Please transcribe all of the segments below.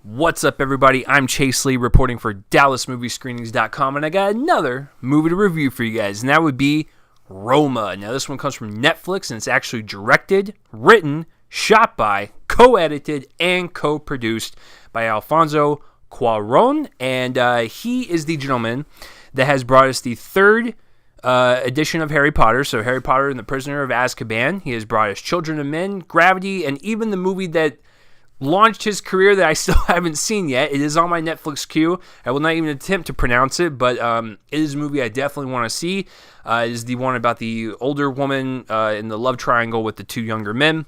What's up, everybody? I'm Chase Lee reporting for DallasMovieScreenings.com, and I got another movie to review for you guys, and that would be Roma. Now, this one comes from Netflix, and it's actually directed, written, shot by, co-edited, and co-produced by Alfonso Cuarón, and he is the gentleman that has brought us the third edition of Harry Potter, so Harry Potter and the Prisoner of Azkaban. He has brought us Children of Men, Gravity, and even the movie that launched his career that I still haven't seen yet. It is on my Netflix queue. I will not even attempt to pronounce it, but it is a movie I definitely want to see. It is the one about the older woman in the love triangle with the two younger men.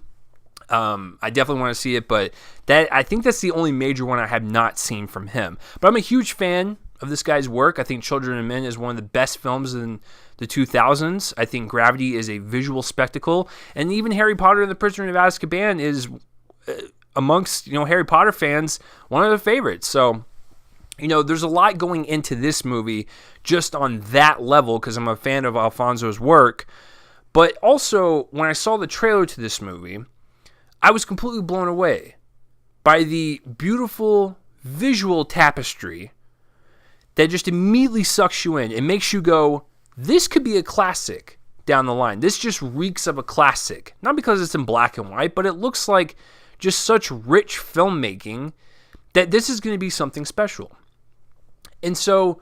I definitely want to see it, but I think that's the only major one I have not seen from him. But I'm a huge fan of this guy's work. I think Children of Men is one of the best films in the 2000s. I think Gravity is a visual spectacle, and even Harry Potter and the Prisoner of Azkaban is amongst, Harry Potter fans, one of the favorites. So, there's a lot going into this movie just on that level because I'm a fan of Alfonso's work. But also, when I saw the trailer to this movie, I was completely blown away by the beautiful visual tapestry that just immediately sucks you in. It makes you go, this could be a classic down the line. This just reeks of a classic. Not because it's in black and white, but it looks like just such rich filmmaking that this is going to be something special. And so,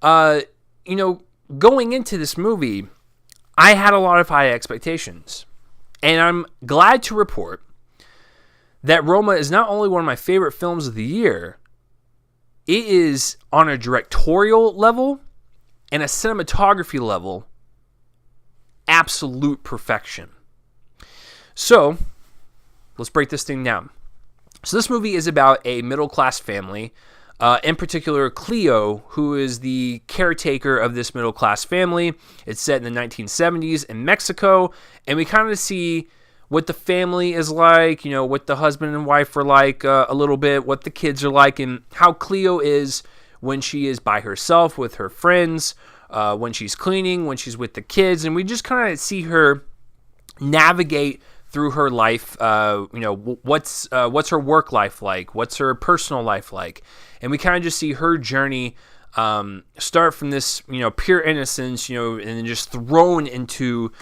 going into this movie, I had a lot of high expectations. And I'm glad to report that Roma is not only one of my favorite films of the year, it is on a directorial level and a cinematography level, absolute perfection. So, let's break this thing down. So this movie is about a middle-class family, in particular Cleo, who is the caretaker of this middle-class family. It's set in the 1970s in Mexico, and we kind of see what the family is like, what the husband and wife are like a little bit, what the kids are like, and how Cleo is when she is by herself with her friends, when she's cleaning, when she's with the kids, and we just kind of see her navigate through her life. What's her work life like? What's her personal life like? And we kind of just see her journey start from this, pure innocence, and then just thrown into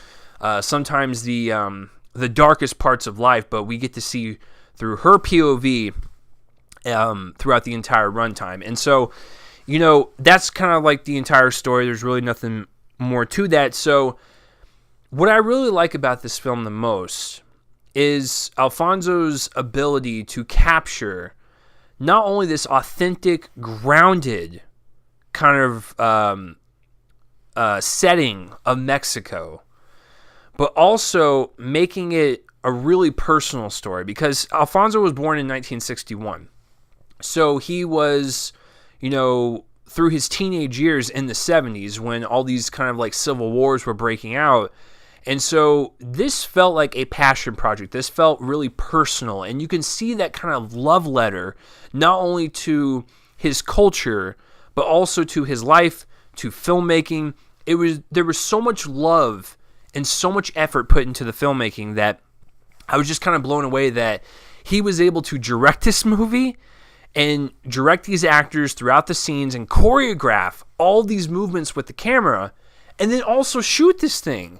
sometimes the darkest parts of life. But we get to see through her POV throughout the entire runtime. And so, that's kind of like the entire story. There's really nothing more to that. So what I really like about this film the most is Alfonso's ability to capture not only this authentic, grounded kind of setting of Mexico, but also making it a really personal story, because Alfonso was born in 1961. So he was, through his teenage years in the 70s when all these kind of like civil wars were breaking out. And so this felt like a passion project. This felt really personal. And you can see that kind of love letter, not only to his culture, but also to his life, to filmmaking. There was so much love and so much effort put into the filmmaking that I was just kind of blown away that he was able to direct this movie and direct these actors throughout the scenes and choreograph all these movements with the camera, and then also shoot this thing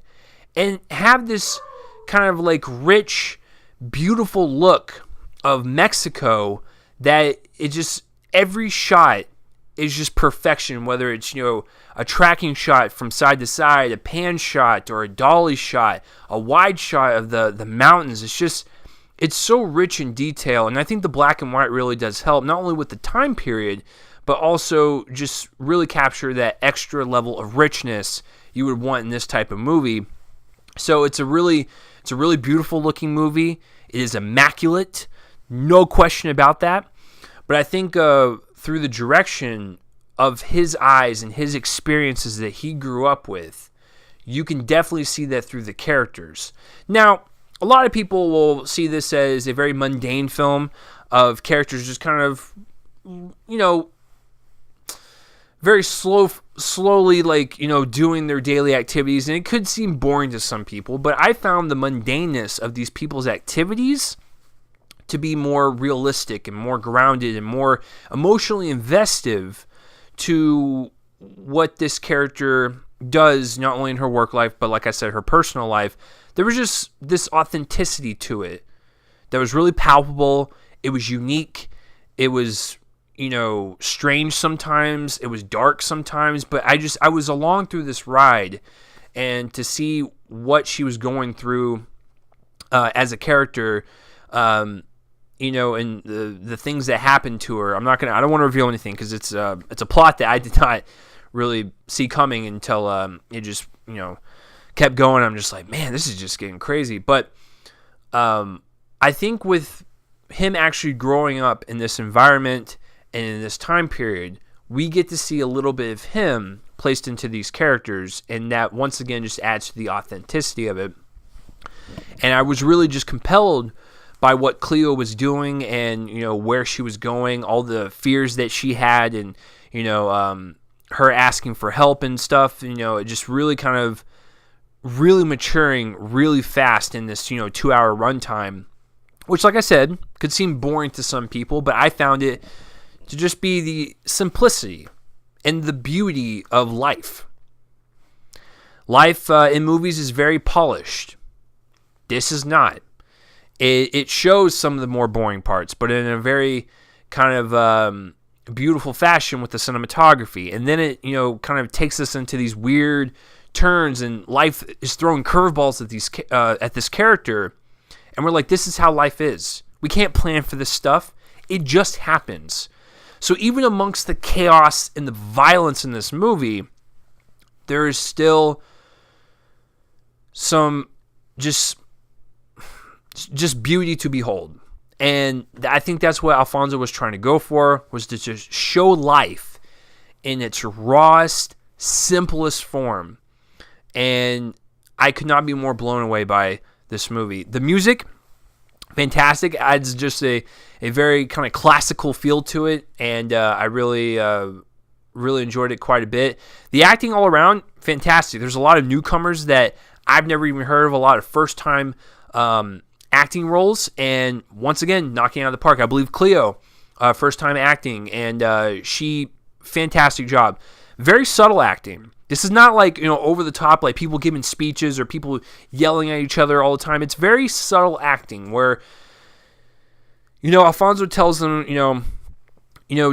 and have this kind of like rich, beautiful look of Mexico that it just, every shot is just perfection, whether it's, a tracking shot from side to side, a pan shot, or a dolly shot, a wide shot of the mountains. It's so rich in detail, and I think the black and white really does help, not only with the time period, but also just really capture that extra level of richness you would want in this type of movie. So it's a really beautiful looking movie. It is immaculate, no question about that. But I think through the direction of his eyes and his experiences that he grew up with, you can definitely see that through the characters. Now, a lot of people will see this as a very mundane film of characters just kind of, very slowly, doing their daily activities, and it could seem boring to some people, but I found the mundaneness of these people's activities to be more realistic and more grounded and more emotionally investive to what this character does, not only in her work life, but like I said, her personal life. There was just this authenticity to it that was really palpable. It was unique. It was, strange sometimes. It was dark sometimes. But I was along through this ride, and to see what she was going through as a character, and the things that happened to her. I don't want to reveal anything because it's a plot that I did not really see coming until it just kept going. I'm just like, man, this is just getting crazy. But I think with him actually growing up in this environment and in this time period, we get to see a little bit of him placed into these characters, and that once again just adds to the authenticity of it. And I was really just compelled by what Cleo was doing, and where she was going, all the fears that she had, and her asking for help and stuff. It just really kind of really maturing really fast in this 2-hour runtime, which, like I said, could seem boring to some people, but I found it to just be the simplicity and the beauty of life. Life in movies is very polished. This is not. It shows some of the more boring parts, but in a very kind of beautiful fashion with the cinematography. And then it, kind of takes us into these weird turns, and life is throwing curveballs at this character. And we're like, this is how life is. We can't plan for this stuff. It just happens. So even amongst the chaos and the violence in this movie, there is still some just beauty to behold. And I think that's what Alfonso was trying to go for, was to just show life in its rawest, simplest form. And I could not be more blown away by this movie. The music, fantastic, adds just a very kind of classical feel to it, and I really enjoyed it quite a bit. The acting all around, fantastic. There's a lot of newcomers that I've never even heard of, a lot of first-time acting roles, and once again, knocking out of the park. I believe Cleo, first-time acting, and she, fantastic job. Very subtle acting. This is not like, over the top, like people giving speeches or people yelling at each other all the time. It's very subtle acting where, Alfonso tells them,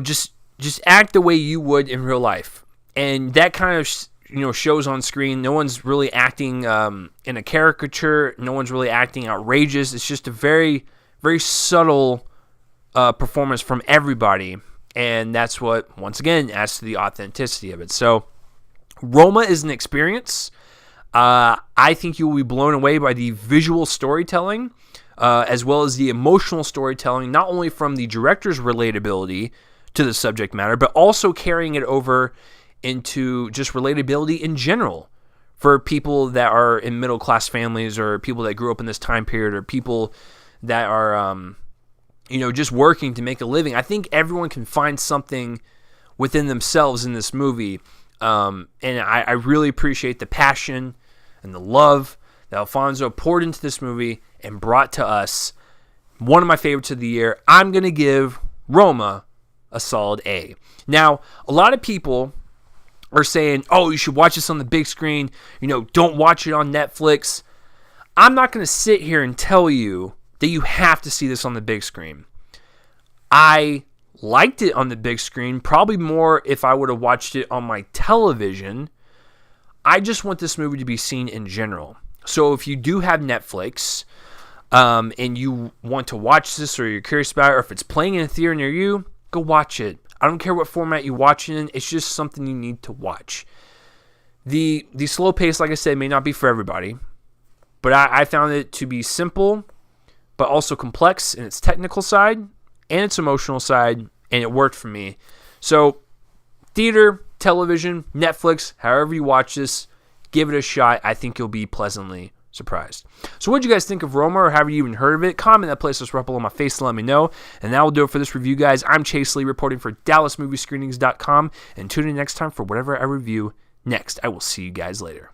just act the way you would in real life. And that kind of, shows on screen. No one's really acting in a caricature. No one's really acting outrageous. It's just a very, very subtle performance from everybody. And that's what, once again, adds to the authenticity of it. So, Roma is an experience. I think you will be blown away by the visual storytelling, as well as the emotional storytelling, not only from the director's relatability to the subject matter, but also carrying it over into just relatability in general for people that are in middle-class families, or people that grew up in this time period, or people that are, just working to make a living. I think everyone can find something within themselves in this movie. And I really appreciate the passion and the love that Alfonso poured into this movie and brought to us. One of my favorites of the year. I'm going to give Roma a solid A. Now, a lot of people are saying, oh, you should watch this on the big screen. Don't watch it on Netflix. I'm not going to sit here and tell you that you have to see this on the big screen. I liked it on the big screen, probably more if I would have watched it on my television. I just want this movie to be seen in general. So if you do have Netflix, and you want to watch this, or you're curious about it, or if it's playing in a theater near you, go watch it. I don't care what format you watch it in. It's just something you need to watch. The slow pace, like I said, may not be for everybody, but I found it to be simple, but also complex in its technical side and its emotional side, and it worked for me. So, theater, television, Netflix, however you watch this, give it a shot. I think you'll be pleasantly surprised. So what did you guys think of Roma, or have you even heard of it? Comment that placeless rebel on my face to let me know. And that will do it for this review, guys. I'm Chase Lee, reporting for DallasMovieScreenings.com, and tune in next time for whatever I review next. I will see you guys later.